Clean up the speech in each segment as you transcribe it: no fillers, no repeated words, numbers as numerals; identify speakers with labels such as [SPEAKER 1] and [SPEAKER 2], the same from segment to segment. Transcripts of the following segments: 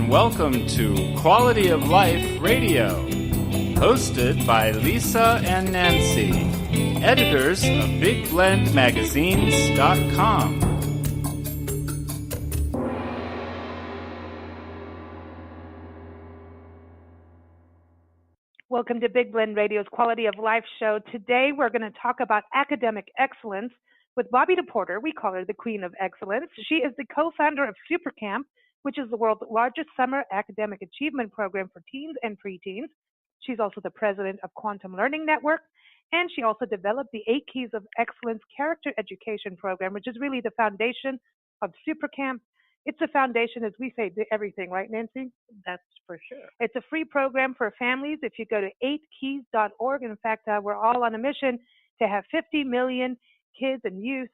[SPEAKER 1] welcome to Quality of Life Radio, hosted by Lisa and Nancy, editors of BigBlendMagazines.com.
[SPEAKER 2] Welcome to Big Blend Radio's Quality of Life show. Today we're going to talk about academic excellence with Bobbi DePorter. We call her the Queen of Excellence. She is the co-founder of Super Camp, which is the world's largest summer academic achievement program for teens and preteens. She's also the president of Quantum Learning Network, and she also developed the 8 Keys of Excellence character education program, which is really the foundation of Super Camp. It's a foundation, as we say, to everything, right, Nancy?
[SPEAKER 3] That's for sure.
[SPEAKER 2] It's a free program for families. If you go to 8keys.org, in fact, we're all on a mission to have 50 million kids and youth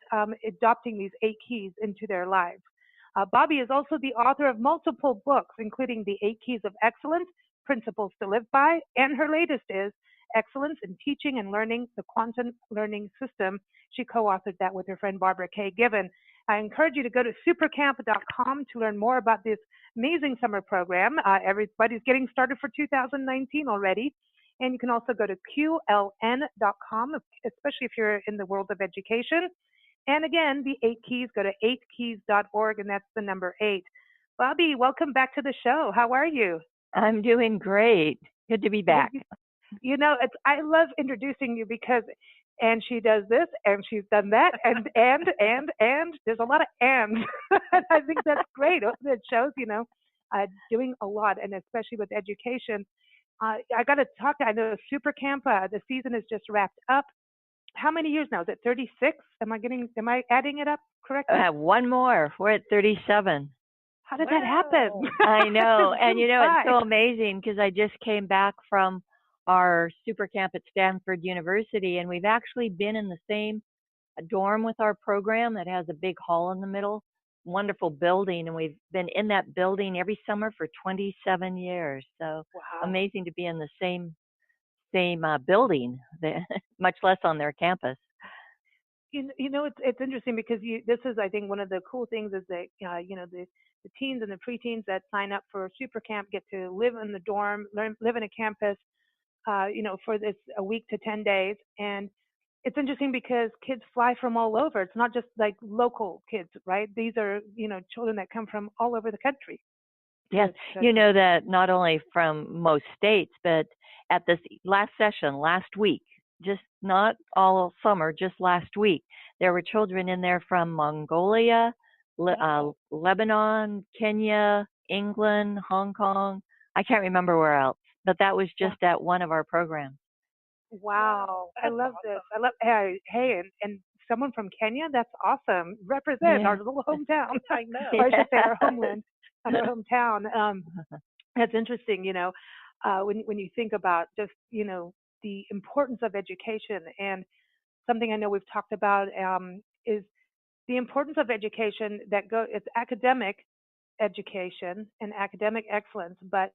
[SPEAKER 2] adopting these 8 keys into their lives. Bobbi is also the author of multiple books, including The 8 Keys of Excellence, Principles to Live By, and her latest is Excellence in Teaching and Learning, the Quantum Learning System. She co-authored that with her friend Barbara K. Given. I encourage you to go to supercamp.com to learn more about this amazing summer program. Everybody's getting started for 2019 already. And you can also go to qln.com, especially if you're in the world of education. And again, the 8 Keys, go to 8keys.org, and that's the number 8. Bobbi, welcome back to the show. How are you?
[SPEAKER 3] I'm doing great. Good to be back.
[SPEAKER 2] You know, I love introducing you because, and she does this, and she's done that, and there's a lot of ands. I think that's great. It shows, doing a lot, and especially with education. I got to talk. I know Super Camp. The season is just wrapped up. How many years now? Is it 36? Am I adding it up correctly?
[SPEAKER 3] One more. We're at 37.
[SPEAKER 2] How did that happen?
[SPEAKER 3] I know. And it's so amazing because I just came back from our Super Camp at Stanford University, and we've actually been in the same dorm with our program that has a big hall in the middle, wonderful building, and we've been in that building every summer for 27 years. So Amazing to be in the same building, much less on their campus.
[SPEAKER 2] It's interesting because this is, I think, one of the cool things is that the teens and the preteens that sign up for Super Camp get to live in the dorm, live in a campus, for this a week to 10 days. And it's interesting because kids fly from all over. It's not just like local kids, right? These are, children that come from all over the country.
[SPEAKER 3] Yes, that not only from most states, but at this last session, last week, just not all summer, just last week, there were children in there from Mongolia, Lebanon, Kenya, England, Hong Kong. I can't remember where else, but that was just at one of our programs.
[SPEAKER 2] Wow. I love this. I love, hey, and someone from Kenya, that's awesome. Represent our little hometown. I know. Or I should say our homeland, our hometown. That's interesting, when you think about just, the importance of education. And something I know we've talked about is the importance of education it's academic education and academic excellence, but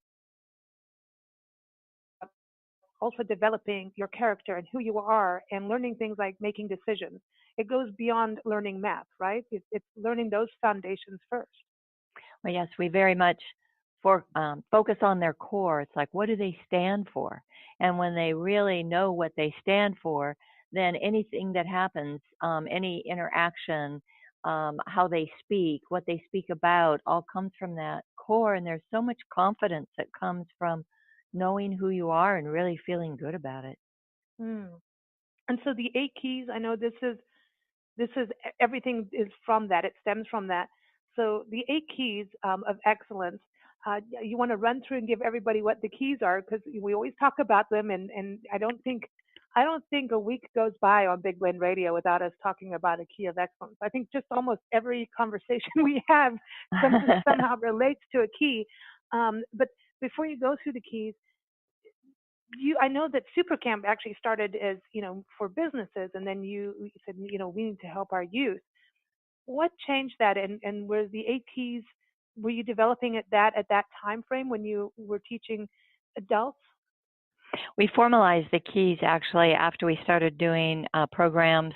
[SPEAKER 2] also developing your character and who you are and learning things like making decisions. It goes beyond learning math, right? It's learning those foundations first.
[SPEAKER 3] Well, yes, we very much focus on their core. It's like, what do they stand for? And when they really know what they stand for, then anything that happens, any interaction, how they speak, what they speak about, all comes from that core. And there's so much confidence that comes from knowing who you are and really feeling good about it.
[SPEAKER 2] And so the 8 keys, I know this is everything is from that. It stems from that. So the 8 keys of excellence, you want to run through and give everybody what the keys are, because we always talk about them, and I don't think a week goes by on Big Blend Radio without us talking about a key of excellence. I think just almost every conversation we have somehow relates to a key. But before you go through the keys, I know that Super Camp actually started as, for businesses, and then you said, we need to help our youth. What changed that? And were the 8 keys, were you developing at that time frame when you were teaching adults?
[SPEAKER 3] We formalized the keys actually after we started doing programs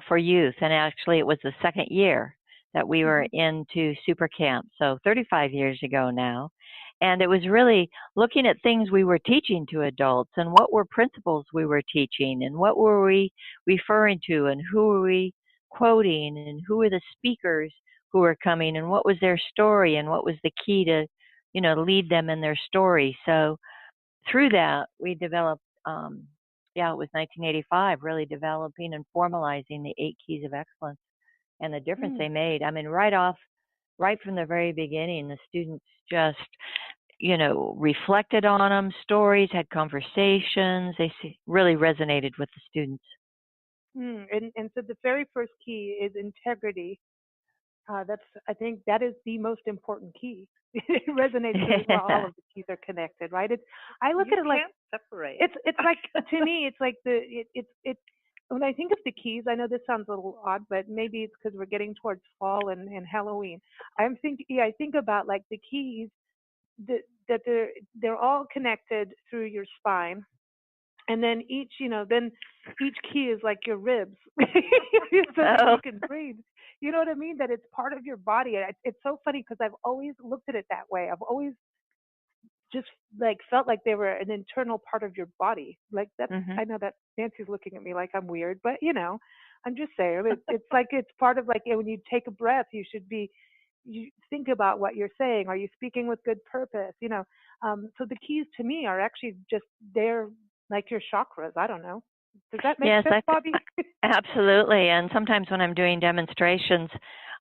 [SPEAKER 3] for youth, and actually it was the second year that we were into super camp, so 35 years ago now. And it was really looking at things we were teaching to adults and what were principles we were teaching and what were we referring to and who were we quoting and who were the speakers who were coming and what was their story and what was the key to, lead them in their story. So through that, we developed, it was 1985, really developing and formalizing the 8 keys of excellence and the difference they made. I mean, right from the very beginning, the students just, reflected on them, stories, had conversations. They really resonated with the students.
[SPEAKER 2] And so the very first key is integrity. I think that is the most important key. It resonates with all of the keys are connected, right? I look at it like
[SPEAKER 4] separate.
[SPEAKER 2] It's like to me, it's like when I think of the keys, I know this sounds a little odd, but maybe it's because we're getting towards fall and Halloween. I think about like the keys that they're all connected through your spine, and then each key is like your ribs, so that you can breathe. You know what I mean? That it's part of your body. It's so funny because I've always looked at it that way. I've always just like felt like they were an internal part of your body. Like that. I know that Nancy's looking at me like I'm weird, but I'm just saying it's like it's part of like when you take a breath, you think about what you're saying. Are you speaking with good purpose? So the keys to me are actually just they're like your chakras. I don't know. Does that make sense, Bobbi?
[SPEAKER 3] Absolutely. And sometimes when I'm doing demonstrations,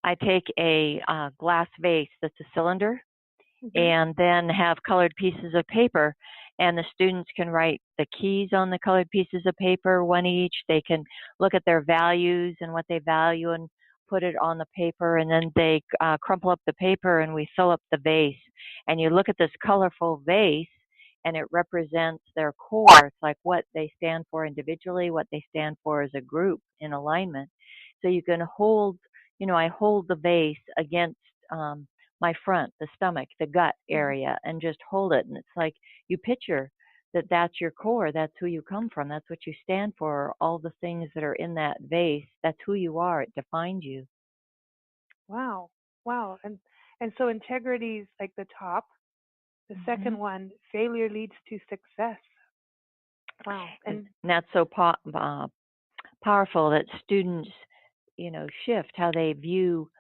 [SPEAKER 3] I take a glass vase that's a cylinder and then have colored pieces of paper. And the students can write the keys on the colored pieces of paper, one each. They can look at their values and what they value and put it on the paper. And then they crumple up the paper and we fill up the vase. And you look at this colorful vase, and it represents their core. It's like what they stand for individually, what they stand for as a group in alignment. So you can hold, I hold the vase against my front, the stomach, the gut area, and just hold it. And it's like you picture that that's your core. That's who you come from. That's what you stand for. All the things that are in that vase, that's who you are. It defines you.
[SPEAKER 2] Wow. And so integrity is like the top. The second one, failure leads to success. Wow.
[SPEAKER 3] And that's so powerful that students, shift how they view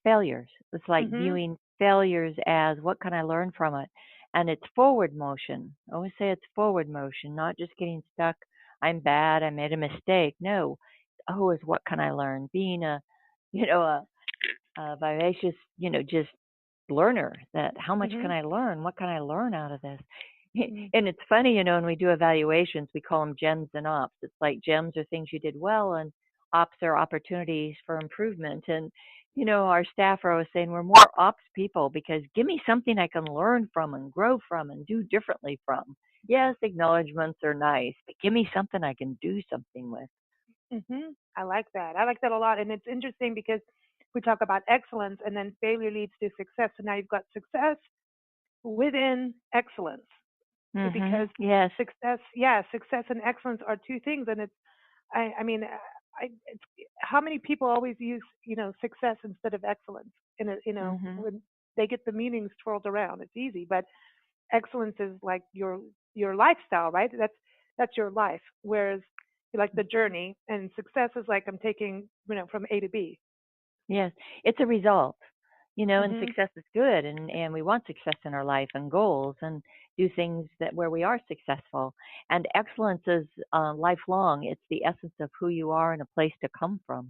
[SPEAKER 3] failures. It's like viewing failures as what can I learn from it? And it's forward motion. I always say it's forward motion, not just getting stuck. I'm bad. I made a mistake. No. Is what can I learn? Being a vivacious, just learner, that how much can I learn? What can I learn out of this? And it's funny, when we do evaluations, we call them gems and ops. It's like gems are things you did well and ops are opportunities for improvement. And, our staff are always saying we're more ops people because give me something I can learn from and grow from and do differently from. Yes, acknowledgments are nice, but give me something I can do something with.
[SPEAKER 2] I like that. I like that a lot. And it's interesting because we talk about excellence and then failure leads to success. So now you've got success within excellence. Because success and excellence are two things. And it's how many people always use, success instead of excellence when they get the meanings twirled around. It's easy, but excellence is like your lifestyle, right? That's your life. Whereas like the journey, and success is like I'm taking, from A to B.
[SPEAKER 3] Yes, it's a result, and success is good, and we want success in our life and goals and do things where we are successful. And excellence is lifelong. It's the essence of who you are and a place to come from.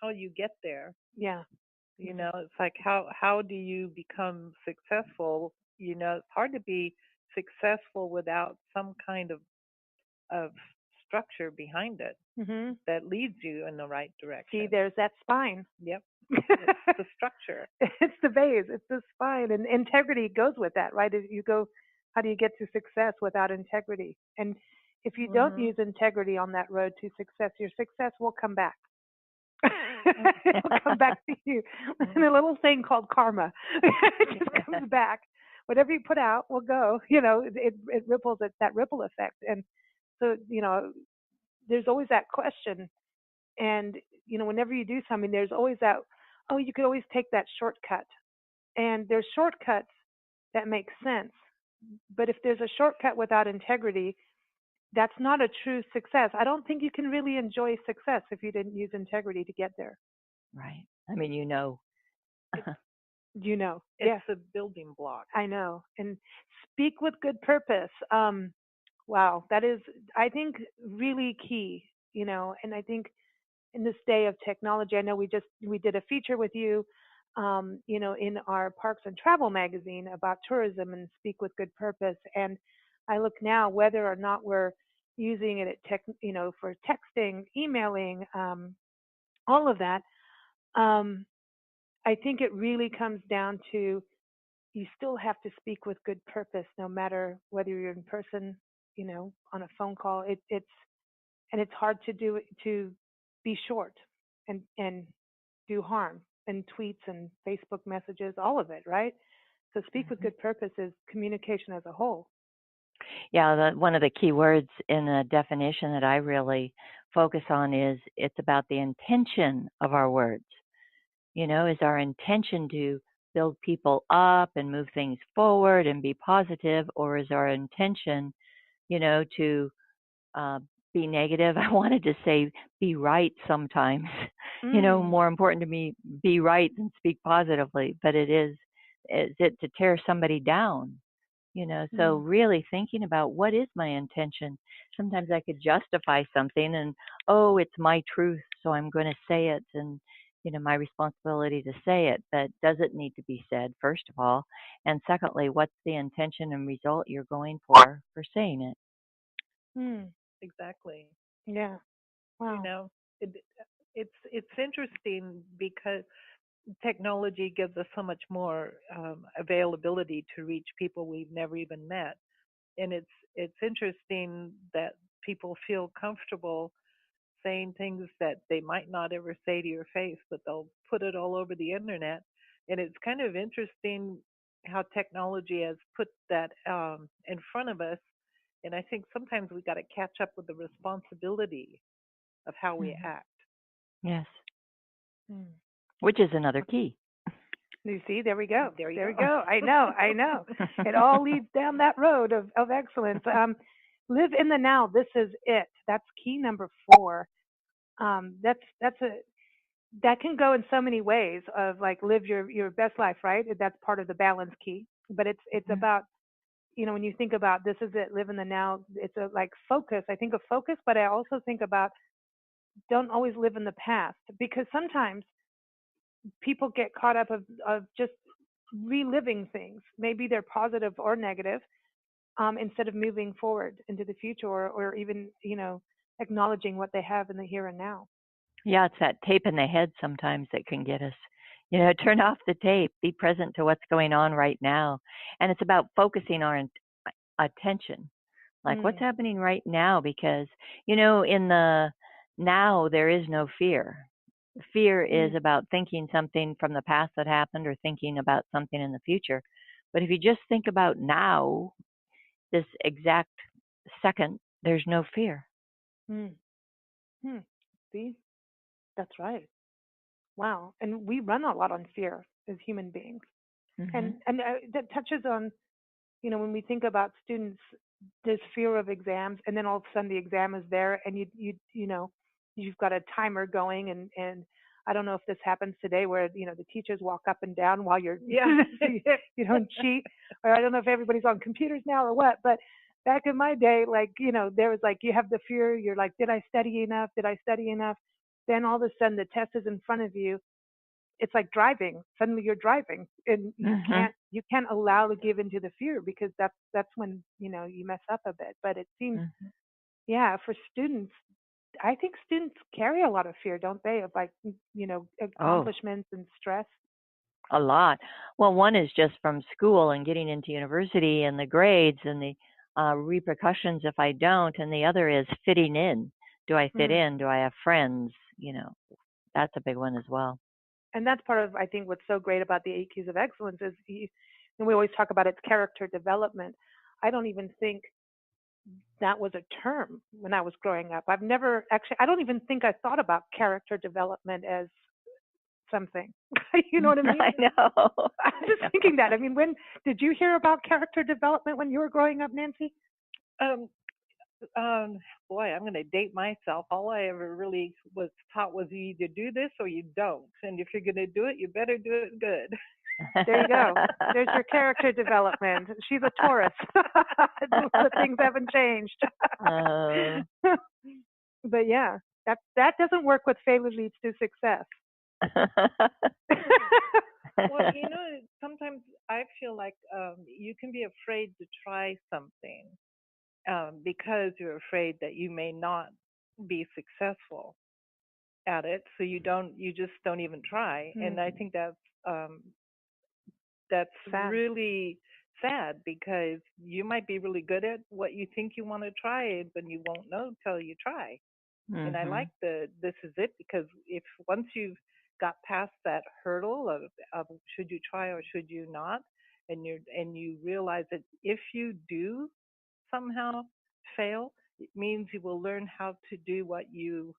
[SPEAKER 4] How you get there.
[SPEAKER 2] Yeah.
[SPEAKER 4] It's like how do you become successful? It's hard to be successful without some kind of structure behind it that leads you in the right direction.
[SPEAKER 2] See, there's that spine.
[SPEAKER 4] Yep. It's the structure.
[SPEAKER 2] It's the base. It's the spine. And integrity goes with that, right? How do you get to success without integrity? And if you don't use integrity on that road to success, your success will come back. It'll come back to you. And a little thing called karma. It just comes back. Whatever you put out will go. It ripples. It's that ripple effect. And so, there's always that question. And, whenever you do something, there's always that, oh, you could always take that shortcut. And there's shortcuts that make sense. But if there's a shortcut without integrity, that's not a true success. I don't think you can really enjoy success if you didn't use integrity to get there.
[SPEAKER 3] Right. I mean, you know.
[SPEAKER 4] It's a building block.
[SPEAKER 2] I know. And speak with good purpose. Wow, that is, I think, really key. And I think in this day of technology, I know we did a feature with you, in our Parks and Travel magazine about tourism and speak with good purpose. And I look now whether or not we're using it for texting, emailing, all of that. I think it really comes down to you still have to speak with good purpose, no matter whether you're in person, on a phone call. It's hard to be short and do harm and tweets and Facebook messages, all of it, right? So speak with good purpose is communication as a whole.
[SPEAKER 3] Yeah, one of the key words in the definition that I really focus on is it's about the intention of our words. Is our intention to build people up and move things forward and be positive, or is our intention, to be negative? I wanted to say be right sometimes. More important to me be right than speak positively, but is it to tear somebody down? So really thinking about what is my intention. Sometimes I could justify something and, oh, it's my truth, so I'm going to say it, and my responsibility to say it, but does it need to be said, first of all? And secondly, what's the intention and result you're going for saying it?
[SPEAKER 4] Exactly.
[SPEAKER 2] Yeah. Wow.
[SPEAKER 4] It's interesting because technology gives us so much more availability to reach people we've never even met, and it's interesting that people feel comfortable saying things that they might not ever say to your face, but they'll put it all over the internet. And it's kind of interesting how technology has put that in front of us. And I think sometimes we got to catch up with the responsibility of how we act.
[SPEAKER 3] Yes. Which is another key.
[SPEAKER 2] You see, there we go. There we go. I know. It all leads down that road of excellence. Live in the now. This is it. That's key number 4. That can go in so many ways of like live your best life, right? That's part of the balance key. But it's about, when you think about this is it, live in the now, it's a like focus. I think of focus, but I also think about don't always live in the past, because sometimes people get caught up of just reliving things. Maybe they're positive or negative, instead of moving forward into the future or even, acknowledging what they have in the here and now.
[SPEAKER 3] Yeah, it's that tape in the head sometimes that can get us. Turn off the tape, be present to what's going on right now. And it's about focusing our attention. Like what's happening right now, because, in the now there is no fear. Fear is about thinking something from the past that happened or thinking about something in the future. But if you just think about now, this exact second, there's no fear.
[SPEAKER 2] See, that's right. Wow. And we run a lot on fear as human beings. And that touches on, when we think about students, this fear of exams, and then all of a sudden the exam is there, and you've got a timer going, and I don't know if this happens today where the teachers walk up and down while you're you don't cheat, or I don't know if everybody's on computers now or what, but back in my day, like there was like you have the fear, you're like, did I study enough? Then all of a sudden the test is in front of you. It's like driving. Suddenly you're driving, and you can't allow to give into the fear, because that's when you mess up a bit. But it seems, for students, I think students carry a lot of fear, don't they, of like accomplishments and stress.
[SPEAKER 3] A lot. Well, one is just from school and getting into university and the grades and the repercussions if I don't, and the other is fitting in. Do I fit in? Do I have friends? That's a big one as well.
[SPEAKER 2] And that's part of, I think, what's so great about the 8 Keys of Excellence is, and we always talk about its character development. I don't even think that was a term when I was growing up. I've never actually, I don't even think I thought about character development as something. You know what I mean?
[SPEAKER 3] I know.
[SPEAKER 2] I'm just thinking that. I mean, when did you hear about character development when you were growing up, Nancy?
[SPEAKER 4] Um, Boy, I'm going to date myself. All I ever really was taught was you either do this or you don't. And if you're going to do it, you better do it good.
[SPEAKER 2] There you go. There's your character development. She's a Taurus. The things haven't changed. But yeah, that doesn't work with failure leads to success.
[SPEAKER 4] Well, sometimes I feel like you can be afraid to try something because you're afraid that you may not be successful at it, so you just don't even try. Mm-hmm. And I think that's sad. Really sad, because you might be really good at what you think you want to try, but you won't know till you try. Mm-hmm. And I like this is it, because if once you've got past that hurdle of should you try or should you not, and you realize that if you do somehow fail, it means you will learn how to do what you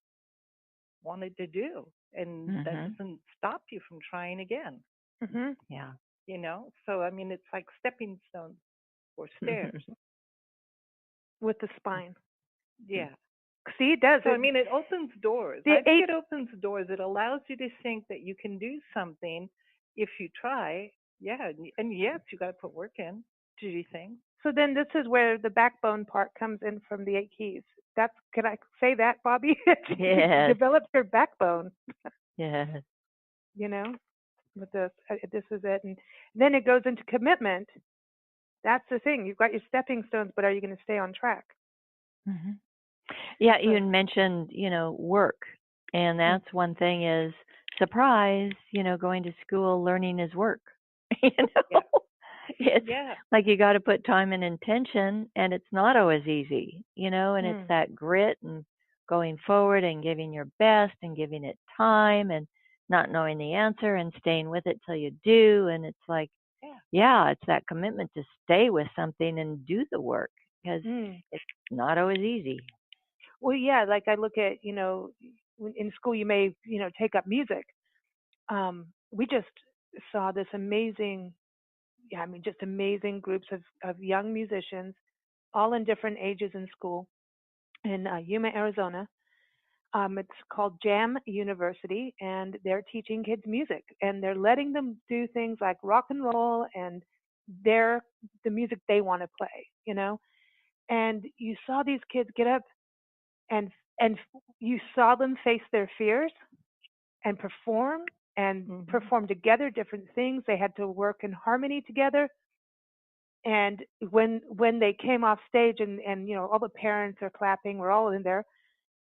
[SPEAKER 4] wanted to do, and that doesn't stop you from trying again.
[SPEAKER 3] Mm-hmm. Yeah.
[SPEAKER 4] So I mean, it's like stepping stones or stairs
[SPEAKER 2] with the spine.
[SPEAKER 4] Yeah.
[SPEAKER 2] See, it does.
[SPEAKER 4] So I mean, it opens doors. I think it opens doors. It allows you to think that you can do something if you try. Yeah, and yes, you got to put work in to do things.
[SPEAKER 2] So then this is where the backbone part comes in from the 8 keys. Can I say that, Bobbi?
[SPEAKER 3] Yes.
[SPEAKER 2] Develop your backbone.
[SPEAKER 3] Yes.
[SPEAKER 2] With this is it. And then it goes into commitment. That's the thing. You've got your stepping stones, but are you going to stay on track?
[SPEAKER 3] Mm-hmm. Yeah, you mentioned, work. And that's one thing is, surprise, going to school, learning is work.
[SPEAKER 4] Yeah.
[SPEAKER 3] It's like you got to put time and intention, and it's not always easy, and it's that grit and going forward and giving your best and giving it time and not knowing the answer and staying with it till you do. And it's like, it's that commitment to stay with something and do the work, because it's not always easy.
[SPEAKER 2] Well, yeah, like I look at, in school you may, take up music. We just saw this amazing, just amazing groups of young musicians, all in different ages in school in Yuma, Arizona. It's called Jam University, and they're teaching kids music, and they're letting them do things like rock and roll and the music they want to play, And you saw these kids get up and you saw them face their fears and perform perform together different things. They had to work in harmony together. And when they came off stage and all the parents are clapping, we're all in there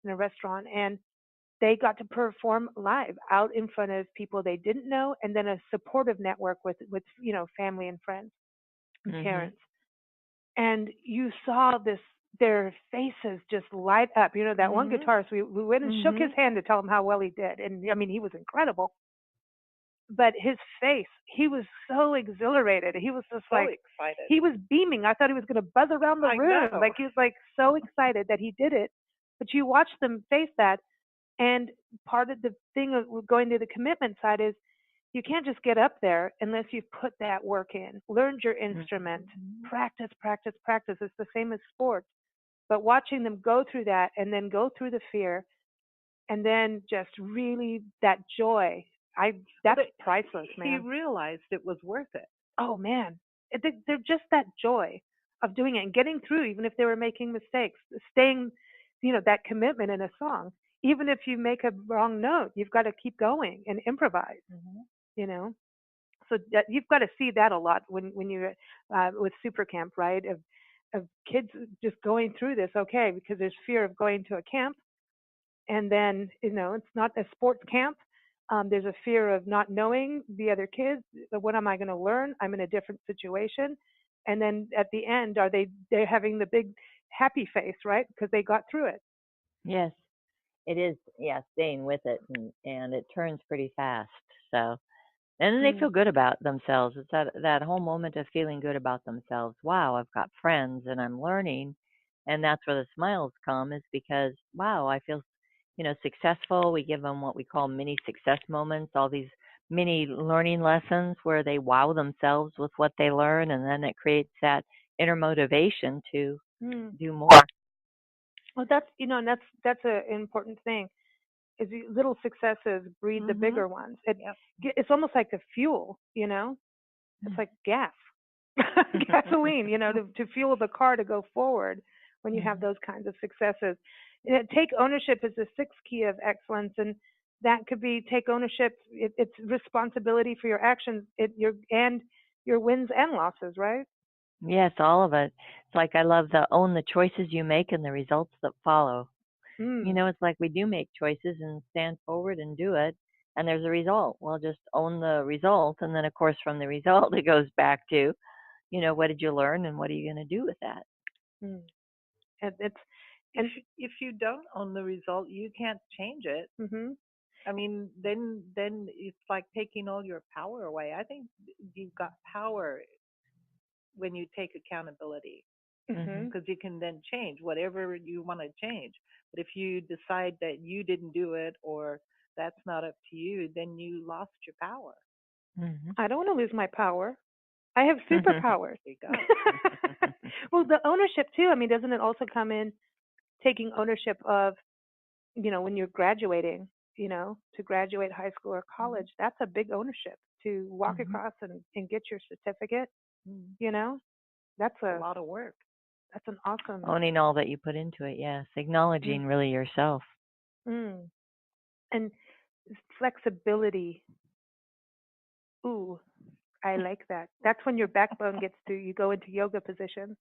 [SPEAKER 2] in a restaurant, and they got to perform live out in front of people they didn't know, and then a supportive network with family and friends and parents. And you saw their faces just light up. That one guitarist, we went and shook his hand to tell him how well he did. And I mean, he was incredible. But his face, he was so exhilarated. He was just so
[SPEAKER 4] excited.
[SPEAKER 2] He was beaming. I thought he was going to buzz around the room.
[SPEAKER 4] Know.
[SPEAKER 2] Like he was like so excited that he did it. But you watch them face that. And part of the thing of going to the commitment side is you can't just get up there unless you've put that work in, learned your instrument, practice. It's the same as sports. But watching them go through that and then go through the fear and then just really that joy, that's priceless, man.
[SPEAKER 4] He realized it was worth it.
[SPEAKER 2] Oh, man. They're just that joy of doing it and getting through, even if they were making mistakes, staying, that commitment in a song. Even if you make a wrong note, you've got to keep going and improvise, So you've got to see that a lot when you're with Super Camp, right? Of kids just going through this, because there's fear of going to a camp. And then, it's not a sports camp. There's a fear of not knowing the other kids. What am I going to learn? I'm in a different situation. And then at the end, they're having the big happy face, right? Because they got through it.
[SPEAKER 3] Yes. It is, staying with it, and it turns pretty fast. So, and then they feel good about themselves. It's that whole moment of feeling good about themselves. Wow, I've got friends, and I'm learning, And that's where the smiles come, is because, wow, I feel, successful. We give them what we call mini success moments, all these mini learning lessons where they wow themselves with what they learn, and then it creates that inner motivation to do more.
[SPEAKER 2] Well, that's and that's an important thing. Is little successes breed the bigger ones. It's almost like the fuel. It's like gas, gasoline. To fuel the car to go forward when you have those kinds of successes. Take ownership is the sixth key of excellence, and that could be take ownership. It's responsibility for your actions, your wins and losses, right?
[SPEAKER 3] Yes, all of it. It's like I love the own the choices you make and the results that follow. It's like we do make choices and stand forward and do it, and there's a result. Well, just own the result, and then of course from the result it goes back to, what did you learn and what are you going to do with that?
[SPEAKER 2] Mm. It's
[SPEAKER 4] if you don't own the result, you can't change it. I mean, then it's like taking all your power away. I think you've got power when you take accountability, because you can then change whatever you want to change. But if you decide that you didn't do it or that's not up to you, then you lost your power.
[SPEAKER 2] I don't want to lose my power. I have superpowers.
[SPEAKER 4] There you go.
[SPEAKER 2] Well, the ownership too. I mean, doesn't it also come in taking ownership of, when you're graduating, to graduate high school or college? That's a big ownership to walk across and get your certificate. That's
[SPEAKER 4] a lot of work.
[SPEAKER 2] That's an awesome
[SPEAKER 3] owning all that you put into it. Yes, acknowledging really yourself.
[SPEAKER 2] And flexibility. Ooh, I like that. That's when your backbone you go into yoga position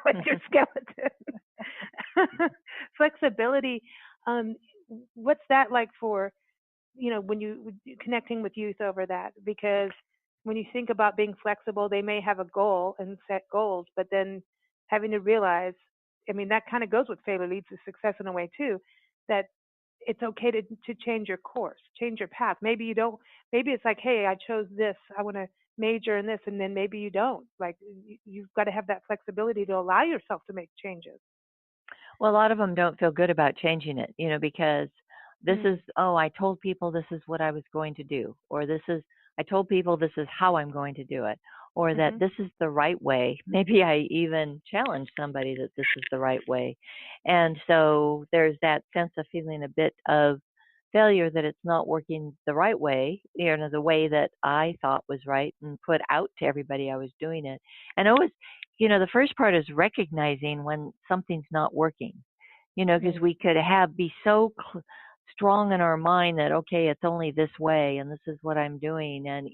[SPEAKER 2] with your skeleton. Flexibility. What's that like for, when you connecting with youth over that? Because when you think about being flexible, they may have a goal and set goals, but then having to realize, I mean, that kind of goes with failure leads to success in a way too, that it's okay to change your course, change your path. Maybe you don't, maybe it's like, hey, I chose this, I want to major in this, and then maybe you don't. Like, you've got to have that flexibility to allow yourself to make changes.
[SPEAKER 3] Well, a lot of them don't feel good about changing it, because this is, I told people this is what I was going to do, or I told people this is how I'm going to do it, or that this is the right way. Maybe I even challenge somebody that this is the right way. And so there's that sense of feeling a bit of failure that it's not working the right way, the way that I thought was right and put out to everybody I was doing it. And always, the first part is recognizing when something's not working, because we could be so strong in our mind that, okay, it's only this way and this is what I'm doing. And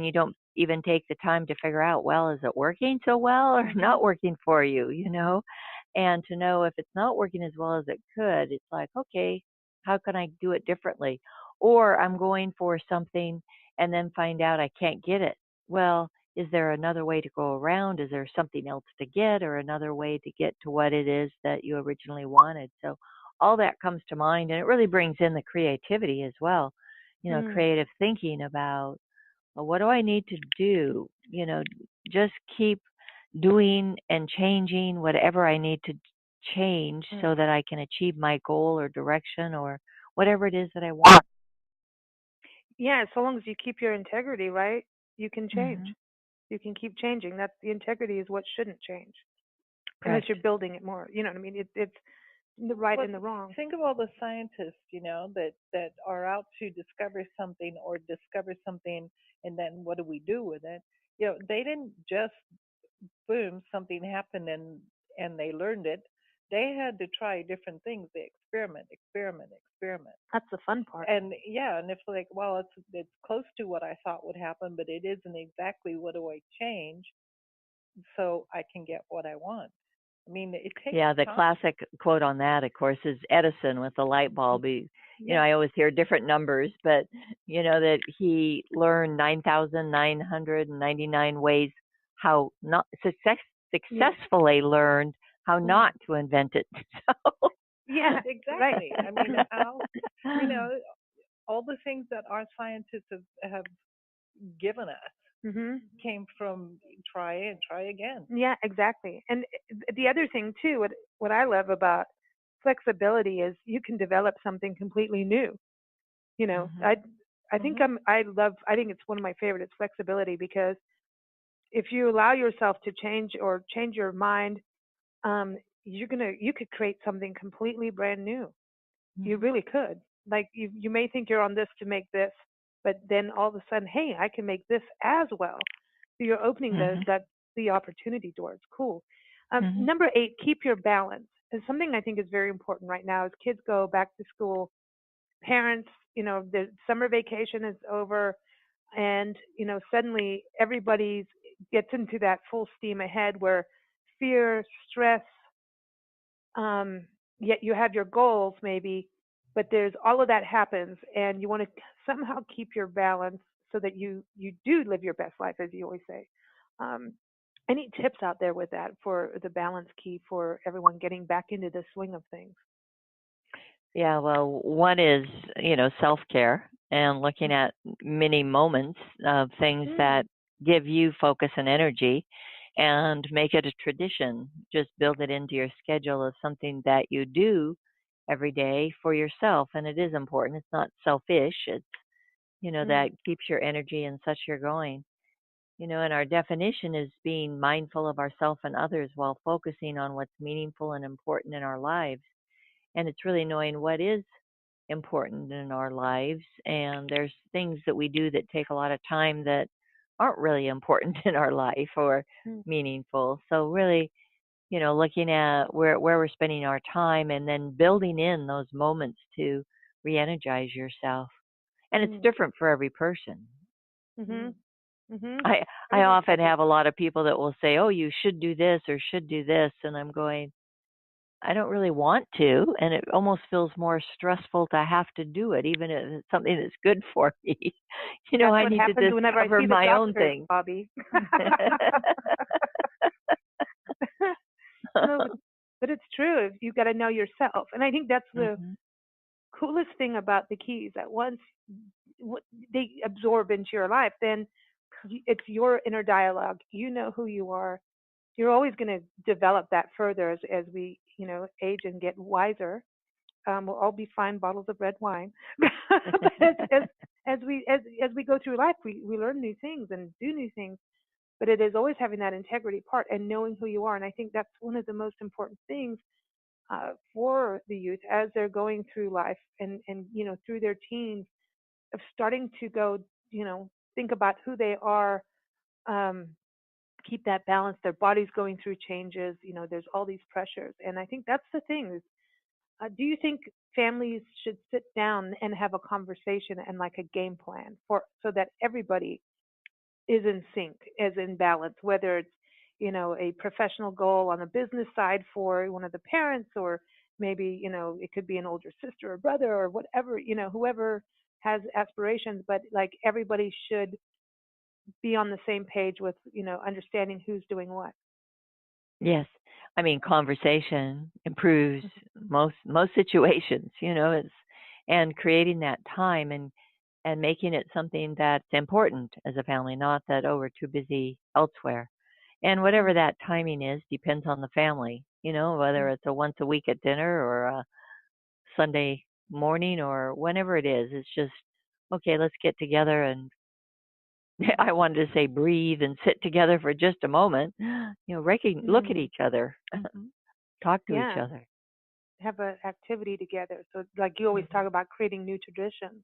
[SPEAKER 3] you don't even take the time to figure out, well, is it working so well or not working for you, And to know if it's not working as well as it could, it's like, okay, how can I do it differently? Or I'm going for something and then find out I can't get it. Well, is there another way to go around? Is there something else to get, or another way to get to what it is that you originally wanted? So all that comes to mind, and it really brings in the creativity as well, creative thinking about, well, what do I need to do? Just keep doing and changing whatever I need to change so that I can achieve my goal or direction or whatever it is that I want.
[SPEAKER 2] Yeah, so long as you keep your integrity, right, you can change. You can keep changing. That's the integrity is what shouldn't change. Unless you're building it more. You know what I mean? It's the right and the wrong.
[SPEAKER 4] Think of all the scientists, that are out to discover something and then what do we do with it? They didn't just boom, something happened and they learned it. They had to try different things. They experiment.
[SPEAKER 2] That's the fun part.
[SPEAKER 4] And and it's like, well, it's close to what I thought would happen, but it isn't exactly. What do I change so I can get what I want? I mean, it takes
[SPEAKER 3] the
[SPEAKER 4] time.
[SPEAKER 3] Classic quote on that, of course, is Edison with the light bulb. I always hear different numbers, but that he learned 9,999 ways how not successfully learned how not to invent it. So.
[SPEAKER 2] Yeah,
[SPEAKER 4] exactly. Right. I mean, how all the things that our scientists have given us, came from try and try again.
[SPEAKER 2] Yeah, exactly. And the other thing too, what I love about flexibility is you can develop something completely new. You know, I think I think it's one of my favorites, flexibility, because if you allow yourself to change or change your mind, you could create something completely brand new. You really could. Like you may think you're on this to make this, but then all of a sudden, hey, I can make this as well. So you're opening the opportunity doors. Cool. Number 8, keep your balance. And something I think is very important right now as kids go back to school. Parents, the summer vacation is over, and suddenly everybody gets into that full steam ahead where fear, stress, yet you have your goals maybe, but there's all of that happens, and you want to somehow keep your balance so that you do live your best life, as you always say. Um, any tips out there with that for the balance key for everyone getting back into the swing of things?
[SPEAKER 3] Yeah, well, one is, self-care and looking at many moments of things that give you focus and energy and make it a tradition. Just build it into your schedule as something that you do every day for yourself. And it is important. It's not selfish. It's, that keeps your energy and such you're going. And our definition is being mindful of ourselves and others while focusing on what's meaningful and important in our lives. And it's really knowing what is important in our lives. And there's things that we do that take a lot of time that aren't really important in our life or meaningful. So really, looking at where we're spending our time and then building in those moments to re-energize yourself. And it's different for every person. I often have a lot of people that will say, oh, you should do this or should do this. And I'm going, I don't really want to. And it almost feels more stressful to have to do it, even if it's something that's good for me. I need to discover my own thing.
[SPEAKER 2] Bobbi. No, but it's true. You got to know yourself. And I think that's the coolest thing about the keys, that once they absorb into your life, then it's your inner dialogue. You know who you are. You're always going to develop that further as we, age and get wiser. We'll all be fine bottles of red wine. as we go through life, we learn new things and do new things. But it is always having that integrity part and knowing who you are. And I think that's one of the most important things for the youth as they're going through life and through their teens, of starting to go, think about who they are, keep that balance. Their body's going through changes. There's all these pressures. And I think that's the thing. Do you think families should sit down and have a conversation and like a game plan so that everybody is in sync, is in balance, whether it's, a professional goal on the business side for one of the parents, or maybe, it could be an older sister or brother or whatever, whoever has aspirations, but like everybody should be on the same page with, understanding who's doing what.
[SPEAKER 3] Yes. I mean, conversation improves most situations, and creating that time and making it something that's important as a family, not that, oh, we're too busy elsewhere. And whatever that timing is depends on the family, whether it's a once a week at dinner or a Sunday morning or whenever it is. It's just, okay, let's get together and I wanted to say breathe and sit together for just a moment, look at each other, talk to each other.
[SPEAKER 2] Have an activity together. So like you always talk about creating new traditions,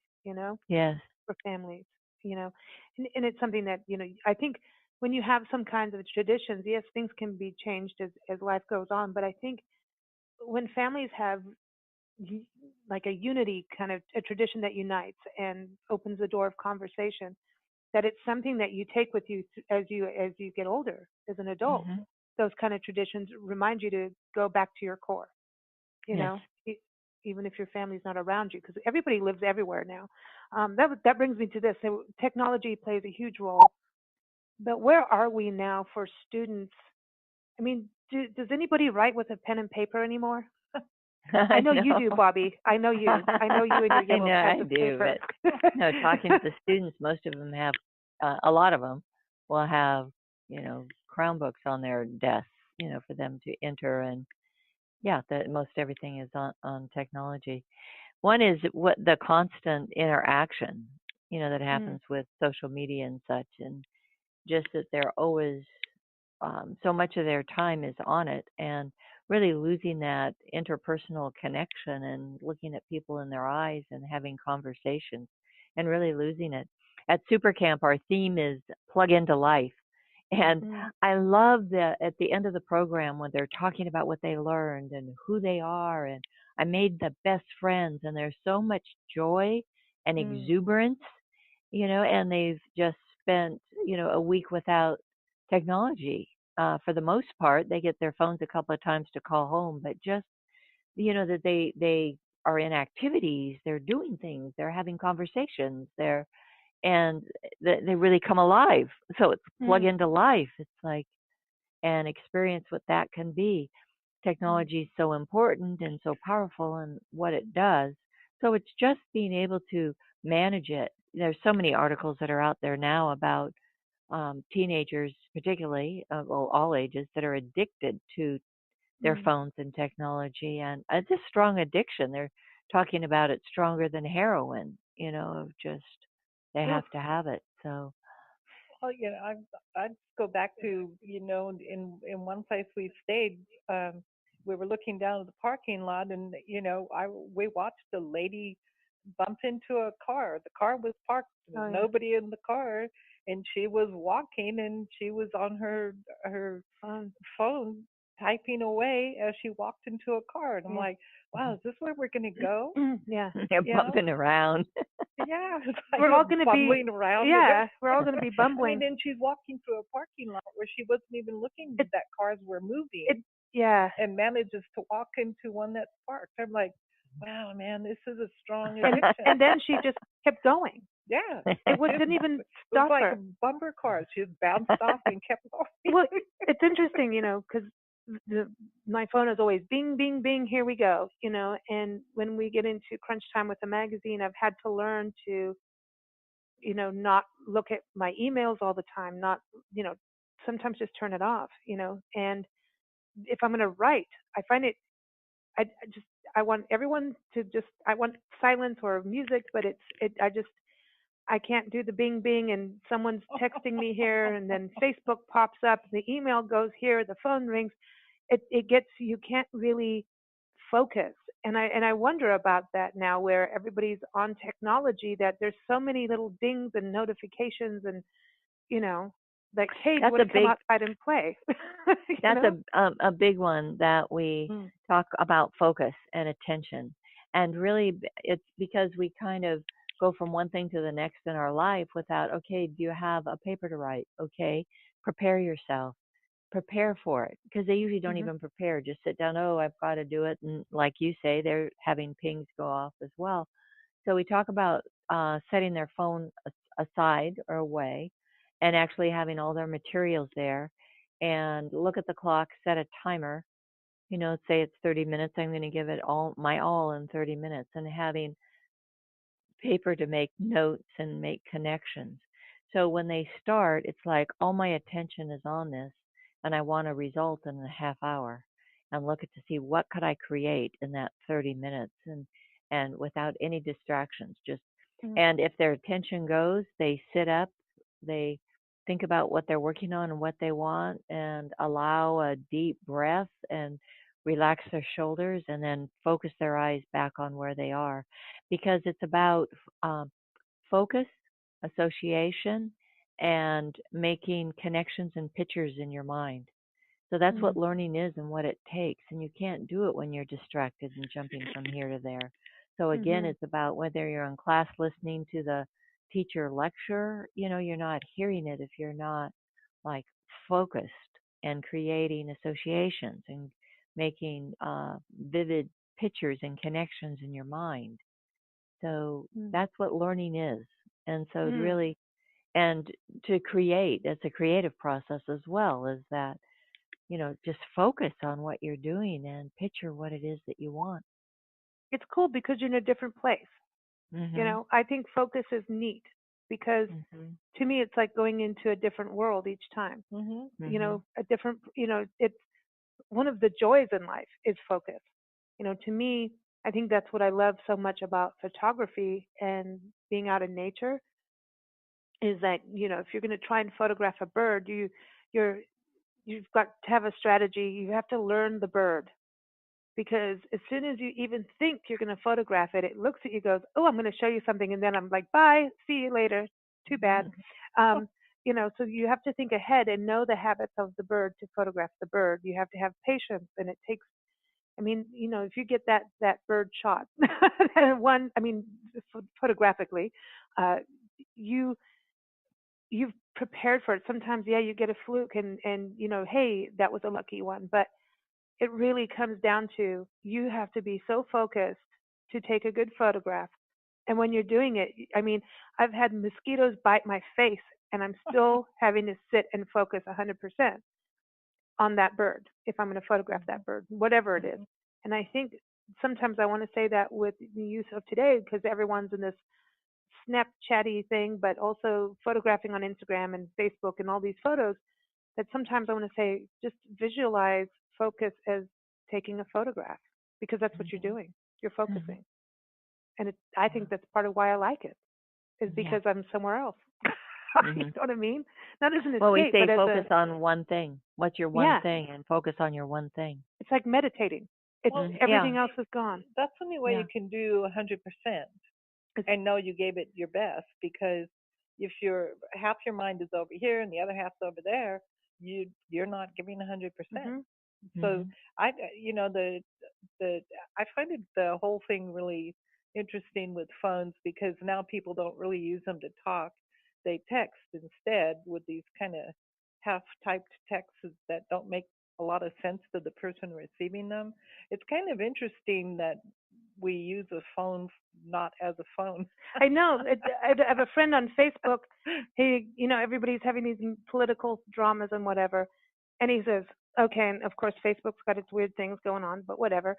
[SPEAKER 3] Yes.
[SPEAKER 2] for families, and it's something that, I think when you have some kinds of traditions, yes, things can be changed as life goes on. But I think when families have like a unity, kind of a tradition that unites and opens the door of conversation, that it's something that you take with you as you get older, as an adult. Those kind of traditions remind you to go back to your core, even if your family's not around you, because everybody lives everywhere now. That brings me to this. So technology plays a huge role, but where are we now for students? I mean, does anybody write with a pen and paper anymore? I know you do, Bobbi. I know you. I know you and your yellow pads of paper.
[SPEAKER 3] But talking to the students, most of them have, a lot of them will have, Crown books on their desks, for them to enter. And yeah, that most everything is on technology. One is what the constant interaction, that happens with social media and such, and just that they're always so much of their time is on it, and really losing that interpersonal connection and looking at people in their eyes and having conversations, and really losing it. At Super Camp, our theme is plug into life. And I love that at the end of the program when they're talking about what they learned and who they are, and I made the best friends, and there's so much joy and exuberance, and they've just spent, a week without technology. For the most part, they get their phones a couple of times to call home, but just, that they are in activities, they're doing things, they're having conversations, and they really come alive. So it's plug into life. It's like, and experience what that can be. Technology is so important and so powerful in what it does. So it's just being able to manage it. There's so many articles that are out there now about teenagers, particularly, well, all ages, that are addicted to their phones and technology. And it's a strong addiction. They're talking about it stronger than heroin, of just they have to have it. So,
[SPEAKER 4] well, I'd go back to, in one place we stayed, we were looking down at the parking lot, and we watched a lady bump into a car. The car was parked. There was nobody in the car, and she was walking, and she was on her phone typing away as she walked into a car. And I'm like, wow, is this where we're going to go?
[SPEAKER 2] Yeah.
[SPEAKER 3] they're bumping around.
[SPEAKER 4] Yeah,
[SPEAKER 2] We're all going to be
[SPEAKER 4] bumbling around.
[SPEAKER 2] Yeah, we're all going to be
[SPEAKER 4] I
[SPEAKER 2] bumbling.
[SPEAKER 4] mean, and she's walking through a parking lot where she wasn't even looking that cars were moving.
[SPEAKER 2] Yeah.
[SPEAKER 4] And manages to walk into one that's parked. I'm like, wow, man, this is a strong addiction.
[SPEAKER 2] And then she just kept going.
[SPEAKER 4] Yeah,
[SPEAKER 2] it didn't even
[SPEAKER 4] it
[SPEAKER 2] stop
[SPEAKER 4] was like
[SPEAKER 2] her.
[SPEAKER 4] a bumper car. She just bounced off and kept going.
[SPEAKER 2] Well, it's interesting, because my phone is always bing, bing, bing. Here we go, And when we get into crunch time with the magazine, I've had to learn to, not look at my emails all the time. Not, sometimes just turn it off, And if I'm going to write, I find it. I want everyone to I want silence or music, but I can't do the bing bing and someone's texting me here and then Facebook pops up, the email goes here, the phone rings. It gets, you can't really focus. And I wonder about that now where everybody's on technology, that there's so many little dings and notifications and, like, hey, do you want to come outside and play?
[SPEAKER 3] That's a big one that we talk about, focus and attention. And really, it's because we kind of go from one thing to the next in our life without, okay, do you have a paper to write? Okay, prepare yourself. Prepare for it, because they usually don't even prepare. Just sit down, oh, I've got to do it. And like you say, they're having pings go off as well. So we talk about setting their phone aside or away and actually having all their materials there, and look at the clock, set a timer, say it's 30 minutes. I'm going to give it my all in 30 minutes, and having paper to make notes and make connections. So when they start, it's like all my attention is on this, and I want a result in a half hour, and look at to see what could I create in that 30 minutes, and without any distractions. Just and if their attention goes, they sit up, they think about what they're working on and what they want, and allow a deep breath and relax their shoulders, and then focus their eyes back on where they are, because it's about focus, association, and making connections and pictures in your mind. So that's what learning is and what it takes. And you can't do it when you're distracted and jumping from here to there. So again, it's about whether you're in class listening to the teacher lecture, you're not hearing it if you're not like focused and creating associations and making vivid pictures and connections in your mind. So that's what learning is. And so really, and to create, it's a creative process as well, is that, just focus on what you're doing and picture what it is that you want.
[SPEAKER 2] It's cool because you're in a different place. I think focus is neat. because
[SPEAKER 3] Mm-hmm.
[SPEAKER 2] to me it's like going into a different world each time.
[SPEAKER 4] Mm-hmm.
[SPEAKER 2] You
[SPEAKER 3] Mm-hmm.
[SPEAKER 2] know, a different, it's one of the joys in life is focus. To me, I think that's what I love so much about photography and being out in nature is that, if you're going to try and photograph a bird, you're you've got to have a strategy. You have to learn the bird because as soon as you even think you're going to photograph it, it looks at you, goes, "Oh, I'm going to show you something," and then I'm like, "Bye, see you later." Too bad. Um, so you have to think ahead and know the habits of the bird to photograph the bird. You have to have patience, and it takes. I mean, if you get that bird shot, one, I mean, photographically, uh, you you've prepared for it. Sometimes, yeah, you get a fluke, and hey, that was a lucky one, but it really comes down to you have to be so focused to take a good photograph. And when you're doing it, I mean, I've had mosquitoes bite my face, and I'm still having to sit and focus 100% on that bird if I'm going to photograph that bird, whatever it is. And I think sometimes I want to say that with the use of today because everyone's in this Snapchatty thing, but also photographing on Instagram and Facebook and all these photos, that sometimes I want to say just visualize focus as taking a photograph because that's what you're doing. You're focusing. And I think that's part of why I like it is because I'm somewhere else. You know what I mean? Not as an escape,
[SPEAKER 3] Well, we say
[SPEAKER 2] but as
[SPEAKER 3] focus on one thing. What's your one
[SPEAKER 2] yeah,
[SPEAKER 3] thing? And focus on your one thing.
[SPEAKER 2] it's like meditating. It's
[SPEAKER 4] Well,
[SPEAKER 2] everything else is gone.
[SPEAKER 4] that's the only way
[SPEAKER 3] Yeah.
[SPEAKER 4] you can do 100% and know you gave it your best. Because if you're half your mind is over here and the other half's over there, you're not giving 100%.
[SPEAKER 2] Mm-hmm.
[SPEAKER 4] So I, the I find the whole thing really interesting with phones because now people don't really use them to talk. They text instead with these kind of half-typed texts that don't make a lot of sense to the person receiving them. It's kind of interesting that we use a phone not as a phone.
[SPEAKER 2] I know. I have a friend on Facebook. He, everybody's having these political dramas and whatever, and he says, "Okay." And of course, Facebook's got its weird things going on, but whatever.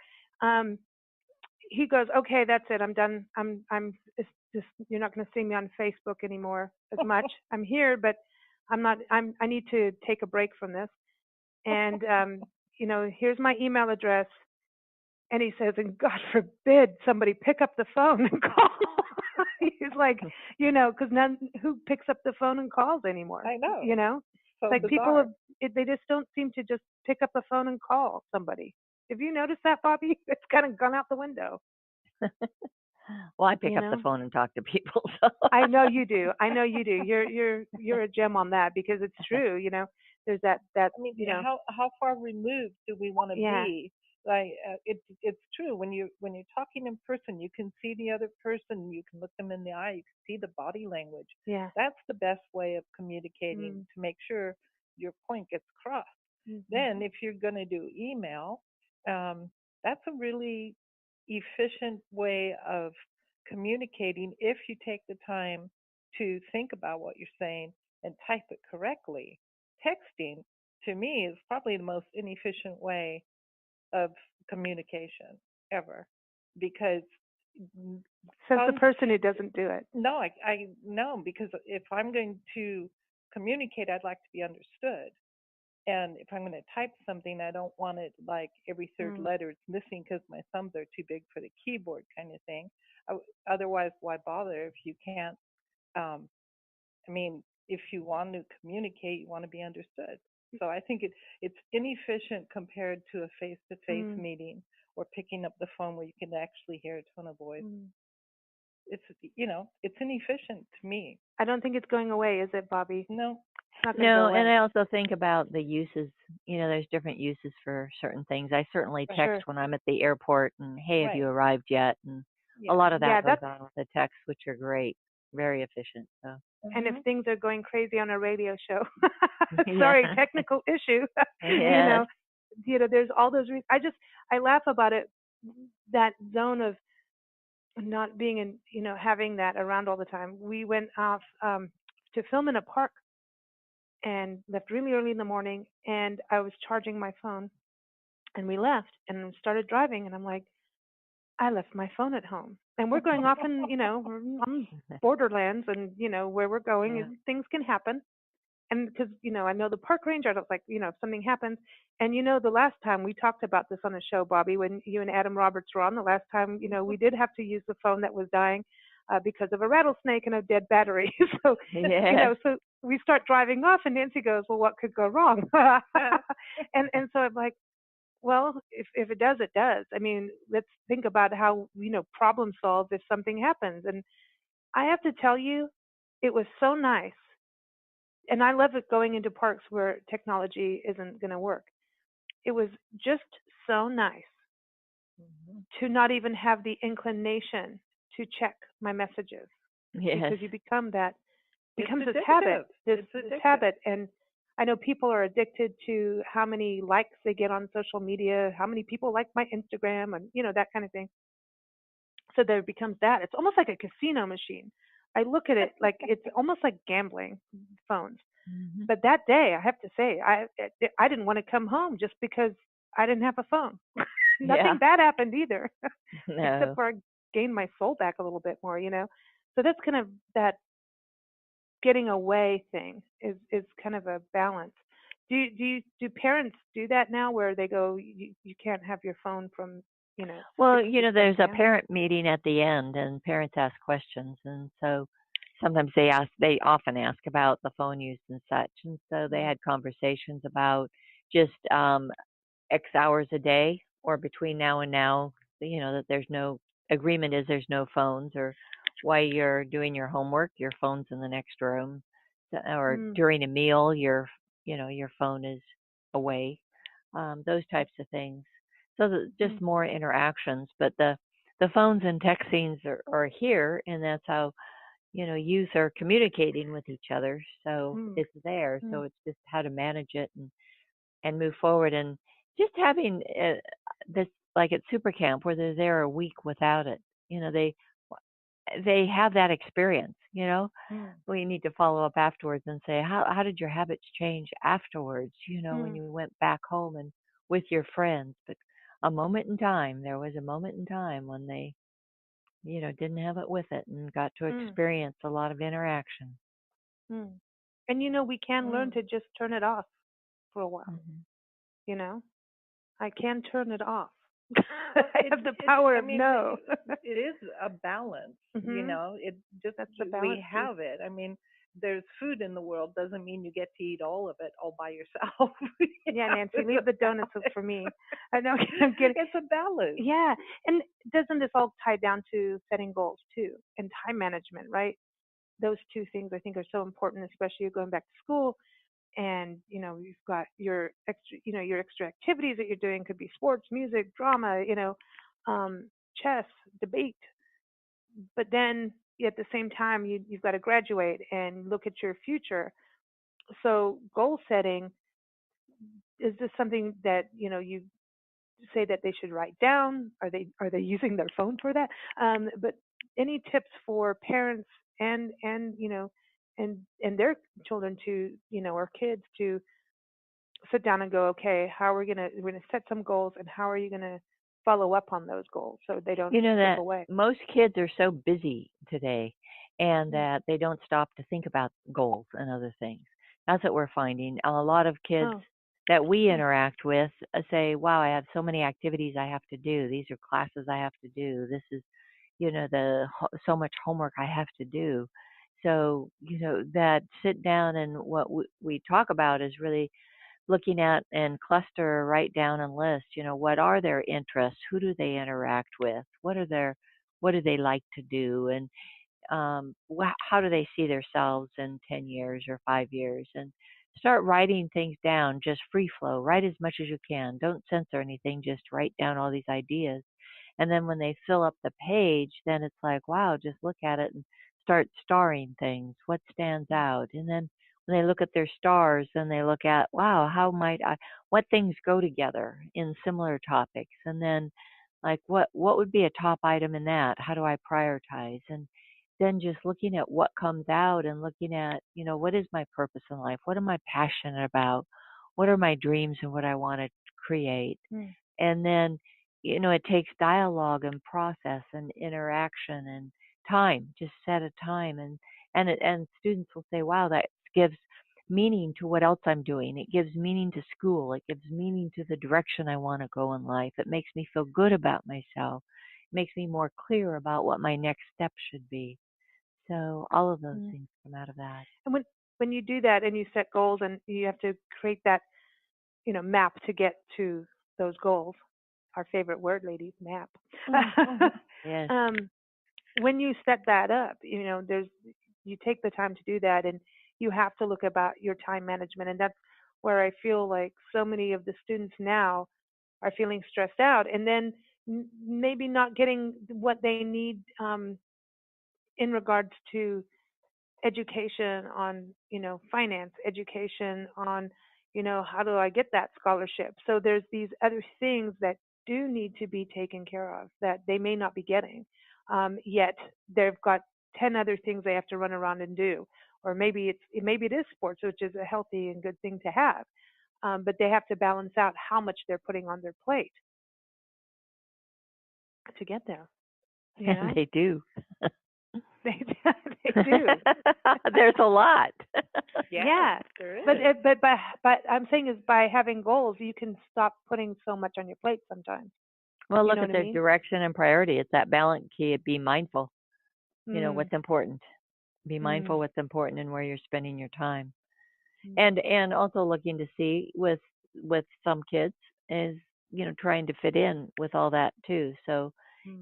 [SPEAKER 2] He goes, "Okay, that's it. I'm done. It's just you're not going to see me on Facebook anymore as much. I'm here, but I'm not. I need to take a break from this. And here's my email address." And he says, "And God forbid somebody pick up the phone and call." He's like, because none who picks up the phone and calls anymore.
[SPEAKER 4] I know. So
[SPEAKER 2] It's like
[SPEAKER 4] bizarre.
[SPEAKER 2] people they just don't seem to just pick up the phone and call somebody. Have you noticed that, Bobbi? It's kind of gone out the window.
[SPEAKER 3] Well, I pick up the phone and talk to people. So.
[SPEAKER 2] I know you do. You're a gem on that because it's true. There's that.
[SPEAKER 4] I mean, how far removed do we want to be? Like it's true when you're talking in person, you can see the other person, you can look them in the eye, you can see the body language.
[SPEAKER 2] Yeah,
[SPEAKER 4] that's the best way of communicating to make sure your point gets across. Then, if you're going to do email, that's a really efficient way of communicating if you take the time to think about what you're saying and type it correctly. Texting, to me, is probably the most inefficient way of communication ever because
[SPEAKER 2] says the person who doesn't do it.
[SPEAKER 4] No, I no, because if I'm going to communicate, I'd like to be understood. And if I'm going to type something, I don't want it like every third letter is missing because my thumbs are too big for the keyboard kind of thing. Otherwise, why bother if you can't? I mean, if you want to communicate, you want to be understood. So I think it's inefficient compared to a face-to-face meeting or picking up the phone where you can actually hear a tone of voice. It's it's inefficient to me.
[SPEAKER 2] I don't think it's going away, is it, Bobbi?
[SPEAKER 4] No.
[SPEAKER 3] No, and I also think about the uses. There's different uses for certain things. I certainly text when I'm at the airport and, hey, have you arrived yet? And a lot of that goes on with the texts, which are great, very efficient. So.
[SPEAKER 2] And if things are going crazy on a radio show, sorry, technical issue. There's all those reasons. I laugh about it. That zone of not being in, having that around all the time. We went off to film in a park and left really early in the morning, and I was charging my phone, and we left and started driving, and I'm like, I left my phone at home. And we're going off in, we're on borderlands, and where we're going,
[SPEAKER 4] Yeah.
[SPEAKER 2] things can happen. And because I know the park ranger, I don't like if something happens. And the last time we talked about this on the show, Bobbi, when you and Adam Roberts were on, the last time we did have to use the phone that was dying because of a rattlesnake and a dead battery. So
[SPEAKER 3] Yeah.
[SPEAKER 2] so we start driving off, and Nancy goes, "Well, what could go wrong?" and so I'm like, well, if it does, it does. I mean, let's think about how problem solve if something happens. And I have to tell you, it was so nice, and I love it going into parks where technology isn't going to work. It was just so nice
[SPEAKER 4] Mhm.
[SPEAKER 2] to not even have the inclination to check my messages,
[SPEAKER 3] Yes.
[SPEAKER 2] because you become that becomes
[SPEAKER 4] It's
[SPEAKER 2] this habit,
[SPEAKER 4] addictive.
[SPEAKER 2] this
[SPEAKER 4] It's
[SPEAKER 2] this
[SPEAKER 4] addictive.
[SPEAKER 2] habit. And I know people are addicted to how many likes they get on social media, how many people like my Instagram, and that kind of thing. So there becomes that. It's almost like a casino machine. I look at it like it's almost like gambling phones.
[SPEAKER 3] Hmm.
[SPEAKER 2] But that day, I have to say, I didn't want to come home just because I didn't have a phone.
[SPEAKER 3] Yeah.
[SPEAKER 2] Nothing bad happened either, except
[SPEAKER 3] No.
[SPEAKER 2] for I gained my soul back a little bit more. So that's kind of that getting away thing is kind of a balance. Do parents do that now, where they go, you can't have your phone from
[SPEAKER 3] Well,
[SPEAKER 2] 6 to 10
[SPEAKER 3] there's a
[SPEAKER 2] p.m.
[SPEAKER 3] parent meeting at the end, and parents ask questions, and so sometimes they often ask about the phone use and such, and so they
[SPEAKER 2] Mm.
[SPEAKER 3] had conversations about just X hours a day or between now and now, that there's no agreement is there's no phones, or while you're doing your homework, your phone's in the next room, or
[SPEAKER 2] Mm.
[SPEAKER 3] during a meal, your phone is away, those types of things. So just
[SPEAKER 2] Mm.
[SPEAKER 3] more interactions, but the phones and textings are here, and that's how youth are communicating with each other. So
[SPEAKER 2] Mm.
[SPEAKER 3] it's there. So
[SPEAKER 2] Mm.
[SPEAKER 3] it's just how to manage it and move forward, and just having this, like at super camp, where they're there a week without it. They have that experience.
[SPEAKER 2] Mm.
[SPEAKER 3] We need to follow up afterwards and say, how did your habits change afterwards, when
[SPEAKER 2] Mm.
[SPEAKER 3] you went back home and with your friends. But there was a moment in time when they didn't have it with it and got to
[SPEAKER 2] Mm.
[SPEAKER 3] experience a lot of interaction.
[SPEAKER 2] Mm. And we can learn
[SPEAKER 4] Mm.
[SPEAKER 2] to just turn it off for a while.
[SPEAKER 3] Hmm.
[SPEAKER 2] You know, I can turn it off.
[SPEAKER 4] Well,
[SPEAKER 2] I have the power
[SPEAKER 4] I
[SPEAKER 2] of
[SPEAKER 4] mean,
[SPEAKER 2] no.
[SPEAKER 4] it is a balance.
[SPEAKER 2] Mhm.
[SPEAKER 4] It just
[SPEAKER 2] That's the
[SPEAKER 4] we
[SPEAKER 2] balance piece.
[SPEAKER 4] have it. I mean, there's food in the world doesn't mean you get to eat all of it all by yourself.
[SPEAKER 2] Yeah, Nancy,
[SPEAKER 4] It's
[SPEAKER 2] leave the
[SPEAKER 4] a
[SPEAKER 2] donuts
[SPEAKER 4] balance.
[SPEAKER 2] for me. I know I'm getting.
[SPEAKER 4] It's a balance.
[SPEAKER 2] Yeah, and doesn't this all tie down to setting goals too, and time management, right? Those two things I think are so important, especially going back to school. And you've got your extra your extra activities that you're doing, could be sports, music, drama, chess, debate. But then at the same time, you've got to graduate and look at your future. So goal setting, is this something that you say that they should write down? Are they using their phone for that? But any tips for parents and and their children to or kids to sit down and go, okay, how are we're gonna set some goals, and how are you gonna follow up on those goals so they don't slip
[SPEAKER 3] That
[SPEAKER 2] away?
[SPEAKER 3] most kids are so busy today, and
[SPEAKER 2] Mm.
[SPEAKER 3] that they don't stop to think about goals and other things. That's what we're finding. A lot of kids
[SPEAKER 2] Oh.
[SPEAKER 3] that we
[SPEAKER 2] Mm.
[SPEAKER 3] interact with say, wow, I have so many activities I have to do. These are classes I have to do. This is, so much homework I have to do. So, that sit down, and what we talk about is really looking at and cluster, write down and list, what are their interests? Who do they interact with? What do they like to do? And how do they see themselves in 10 years or 5 years? And start writing things down, just free flow. Write as much as you can. Don't censor anything. Just write down all these ideas. And then when they fill up the page, then it's like, wow, just look at it and start starring things. What stands out? And then when they look at their stars, then they look at, wow, what things go together in similar topics? And then, like, what would be a top item in that? How do I prioritize? And then just looking at what comes out, and looking at, what is my purpose in life? What am I passionate about? What are my dreams and what I want to create?
[SPEAKER 2] Mm.
[SPEAKER 3] And then, it takes dialogue and process and interaction and time. Just set a time, and students will say, "Wow, that gives meaning to what else I'm doing. It gives meaning to school. It gives meaning to the direction I want to go in life. It makes me feel good about myself. It makes me more clear about what my next step should be." So all of those things come out of that.
[SPEAKER 2] And when you do that and you set goals and you have to create that, map to get to those goals. Our favorite word, ladies, map.
[SPEAKER 3] Yes.
[SPEAKER 2] When you set that up, you take the time to do that, and you have to look about your time management, and that's where I feel like so many of the students now are feeling stressed out, and then maybe not getting what they need in regards to education on, finance, education on, how do I get that scholarship? So there's these other things that do need to be taken care of that they may not be getting. Yet they've got 10 other things they have to run around and do. Or maybe it is sports, which is a healthy and good thing to have. But they have to balance out how much they're putting on their plate to get there.
[SPEAKER 3] And they do.
[SPEAKER 2] They do.
[SPEAKER 3] There's a lot.
[SPEAKER 2] Yeah.
[SPEAKER 4] There is.
[SPEAKER 2] But I'm saying is by having goals, you can stop putting so much on your plate sometimes.
[SPEAKER 3] Well, look at their direction and priority. It's that balance key. Be mindful. What's important. Be mindful what's important and where you're spending your time. And also looking to see with some kids is trying to fit in with all that too. So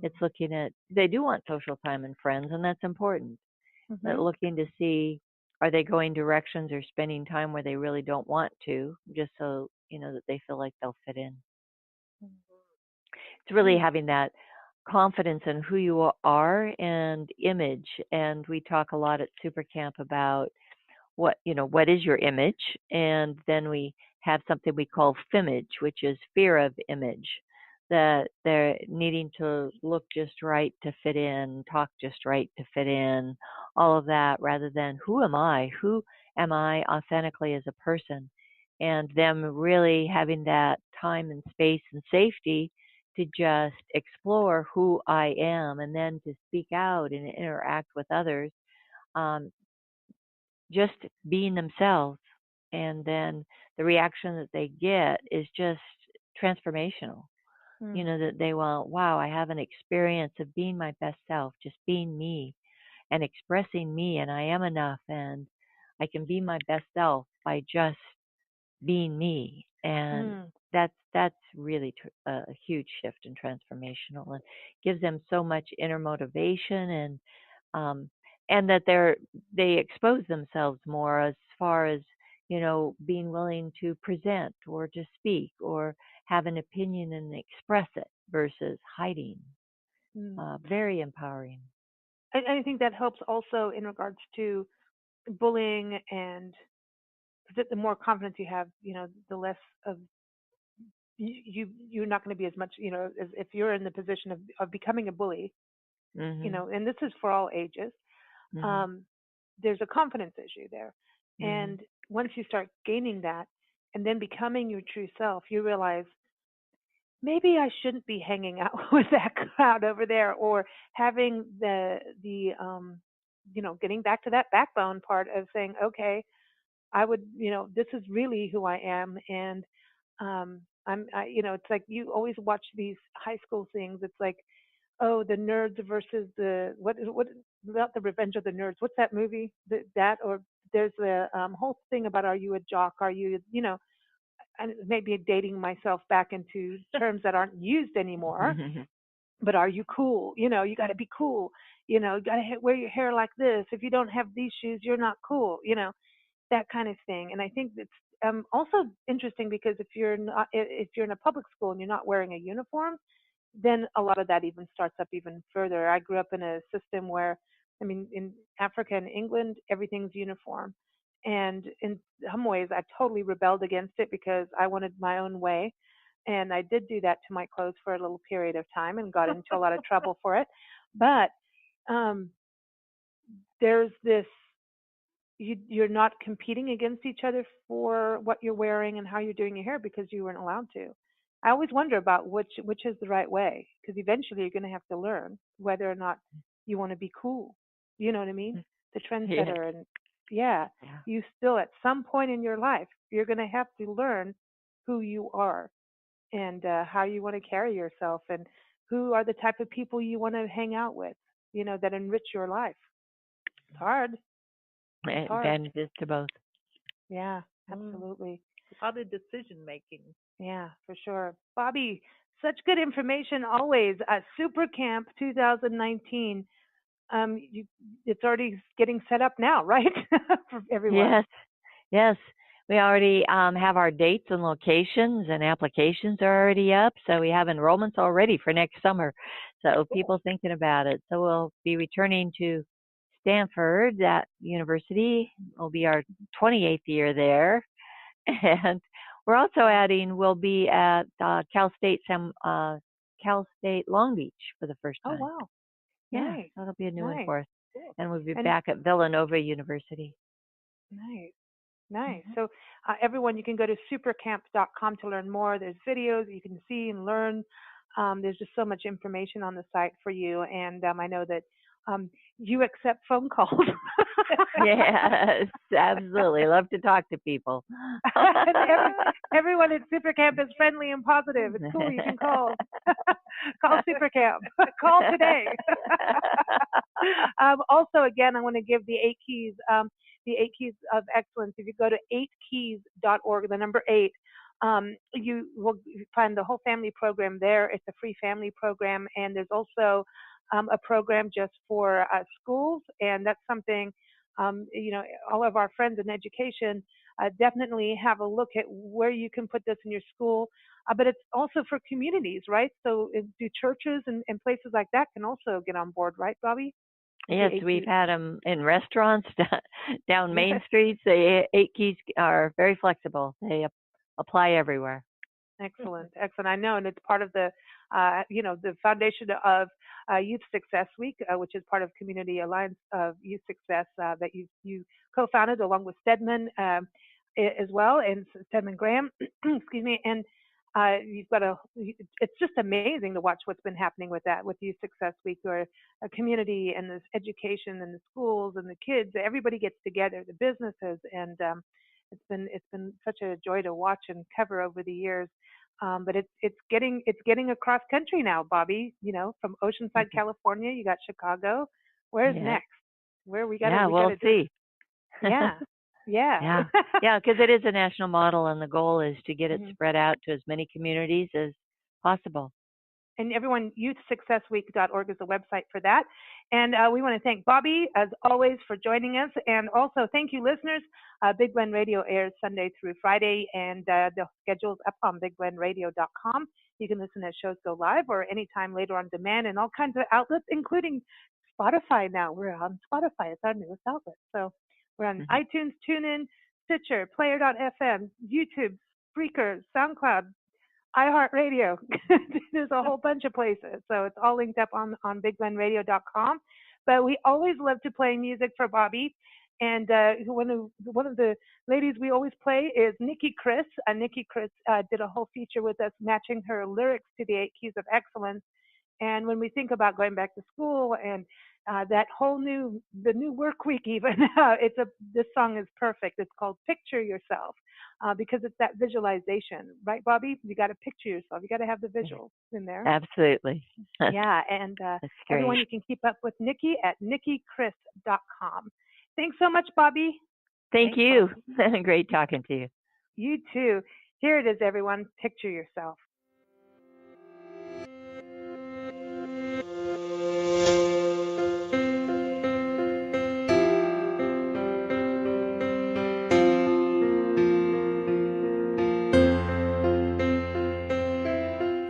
[SPEAKER 3] it's looking at, they do want social time and friends, and that's important. But looking to see, are they going directions or spending time where they really don't want to, just so that they feel like they'll fit in. It's really having that confidence in who you are and image. And we talk a lot at Super Camp about what is your image, and then we have something we call FIMAGE, which is fear of image, that they're needing to look just right to fit in, talk just right to fit in, all of that, rather than who am I authentically as a person, and them really having that time and space and safety to just explore who I am, and then to speak out and interact with others, just being themselves. And then the reaction that they get is just transformational. That they want, wow, I have an experience of being my best self, just being me and expressing me, and I am enough, and I can be my best self by just being me. And that's really a huge shift and transformational, and gives them so much inner motivation, and that they expose themselves more as far as being willing to present or to speak or have an opinion and express it versus hiding. Very empowering.
[SPEAKER 2] I think that helps also in regards to bullying, and the more confidence you have, the less of you're not going to be as much, as if you're in the position of becoming a bully, and this is for all ages. There's a confidence issue there. And once you start gaining that and then becoming your true self, you realize maybe I shouldn't be hanging out with that crowd over there, or having the getting back to that backbone part of saying, okay, I would, this is really who I am. And it's like you always watch these high school things. It's like, oh, the nerds versus what about the Revenge of the Nerds? What's that movie? That or there's the whole thing about, are you a jock? Are you, and maybe dating myself back into terms that aren't used anymore. But are you cool? You got to be cool. You got to wear your hair like this. If you don't have these shoes, you're not cool. That kind of thing. And I think it's also interesting because if you're in a public school and you're not wearing a uniform, then a lot of that even starts up even further. I grew up in a system where, in Africa and England, everything's uniform. And in some ways, I totally rebelled against it because I wanted my own way. And I did do that to my clothes for a little period of time and got into a lot of trouble for it. But there's this, you're not competing against each other for what you're wearing and how you're doing your hair because you weren't allowed to. I always wonder about which is the right way, because eventually you're going to have to learn whether or not you want to be cool. You know what I mean? The
[SPEAKER 3] Yeah.
[SPEAKER 2] trendsetter, and yeah, you still at some point in your life you're going to have to learn who you are and how you want to carry yourself, and who are the type of people you want to hang out with. That enrich your life. It's hard. It's hard.
[SPEAKER 3] Advantages to both.
[SPEAKER 2] Yeah, absolutely.
[SPEAKER 4] A lot of decision making.
[SPEAKER 2] Yeah, for sure. Bobbi, such good information always. Super Camp 2019. It's already getting set up now, right? For everyone.
[SPEAKER 3] Yes. We already have our dates and locations, and applications are already up. So we have enrollments already for next summer. So people thinking about it. So we'll be returning to Stanford, that university. Will be our 28th year there. And we're also adding, we'll be at Cal State Long Beach for the first time.
[SPEAKER 2] Oh, wow.
[SPEAKER 3] Yeah,
[SPEAKER 2] Nice.
[SPEAKER 3] that'll be a new one
[SPEAKER 2] Nice.
[SPEAKER 3] for us.
[SPEAKER 2] Cool.
[SPEAKER 3] And we'll be back at Villanova University.
[SPEAKER 2] Nice. So everyone, you can go to supercamp.com to learn more. There's videos you can see and learn. There's just so much information on the site for you. And I know that you accept phone calls.
[SPEAKER 3] Yes, absolutely. Love to talk to people.
[SPEAKER 2] Everyone at Supercamp is friendly and positive. It's cool. You can call. Call Supercamp. Call today. Also, again, I want to give the 8 keys. The 8 keys of excellence. If you go to 8keys.org, the number 8, you will find the whole family program there. It's a free family program, and there's also a program just for schools, and that's something, all of our friends in education definitely have a look at where you can put this in your school, but it's also for communities, right? So do churches and places like that can also get on board, right, Bobbi?
[SPEAKER 3] Yes, we've had them in restaurants down Main Streets. The 8 keys are very flexible. They apply everywhere.
[SPEAKER 2] Excellent. I know, and it's part of the, the foundation of Youth Success Week, which is part of Community Alliance of Youth Success that you co-founded along with Stedman as well, and Stedman Graham. Excuse me, and you've got it's just amazing to watch what's been happening with that, with Youth Success Week, where a community and this education and the schools and the kids, everybody gets together, the businesses, and it's been such a joy to watch and cover over the years. But it's getting across country now, Bobbi. From Oceanside, California, you got Chicago. Where's next? Where we got?
[SPEAKER 3] Yeah, we'll see.
[SPEAKER 2] Yeah.
[SPEAKER 3] Because it is a national model, and the goal is to get it spread out to as many communities as possible.
[SPEAKER 2] And everyone, youthsuccessweek.org is the website for that. And we want to thank Bobbi, as always, for joining us. And also, thank you, listeners. Big Blend Radio airs Sunday through Friday, and the schedule's up on bigblendradio.com. You can listen as shows go live or anytime later on demand, and all kinds of outlets, including Spotify now. We're on Spotify. It's our newest outlet. So we're on iTunes, TuneIn, Stitcher, Player.fm, YouTube, Spreaker, SoundCloud, iHeartRadio. There's a whole bunch of places. So it's all linked up on bigblendradio.com. But we always love to play music for Bobbi. And one of the ladies we always play is Nikki Chris. Nikki Chris did a whole feature with us, matching her lyrics to the 8 Keys of Excellence. And when we think about going back to school and that the new work week even, this song is perfect. It's called Picture Yourself, because it's that visualization, right, Bobbi? You got to picture yourself. You got to have the visuals in there.
[SPEAKER 3] Absolutely.
[SPEAKER 2] Yeah, and everyone, you can keep up with Nikki at nikkichris.com. Thanks so much, Bobbi.
[SPEAKER 3] Thank you. Great talking to you.
[SPEAKER 2] You too. Here it is, everyone. Picture yourself.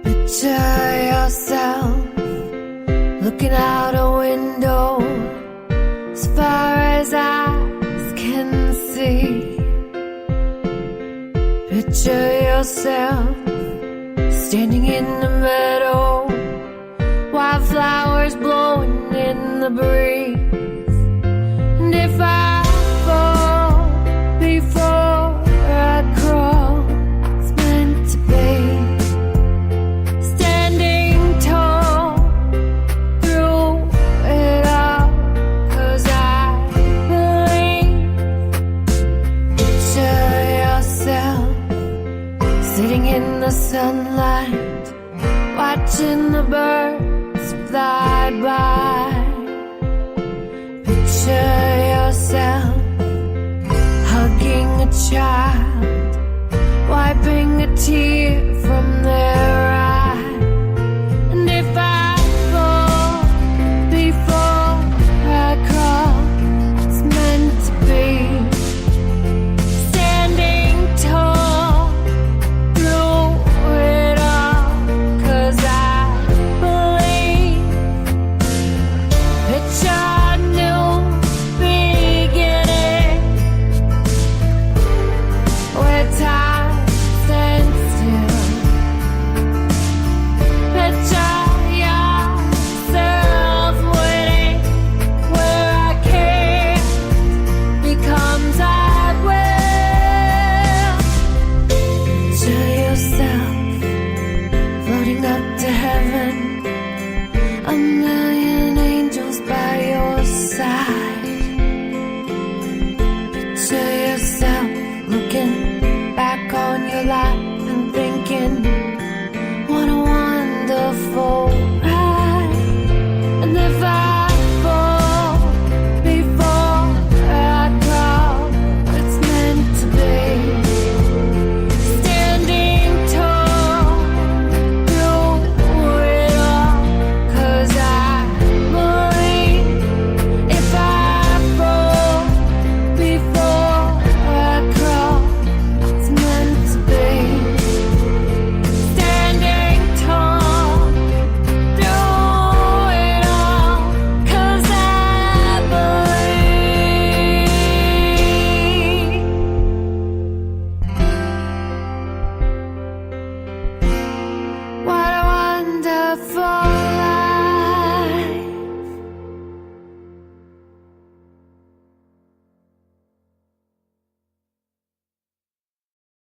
[SPEAKER 5] Picture yourself looking out a window as far as eyes can see. Picture yourself standing in the meadow, wildflowers blowing in the breeze. And if I fall before I crawl, it's meant to be. in the sunlight, watching the birds fly by. Picture yourself hugging a child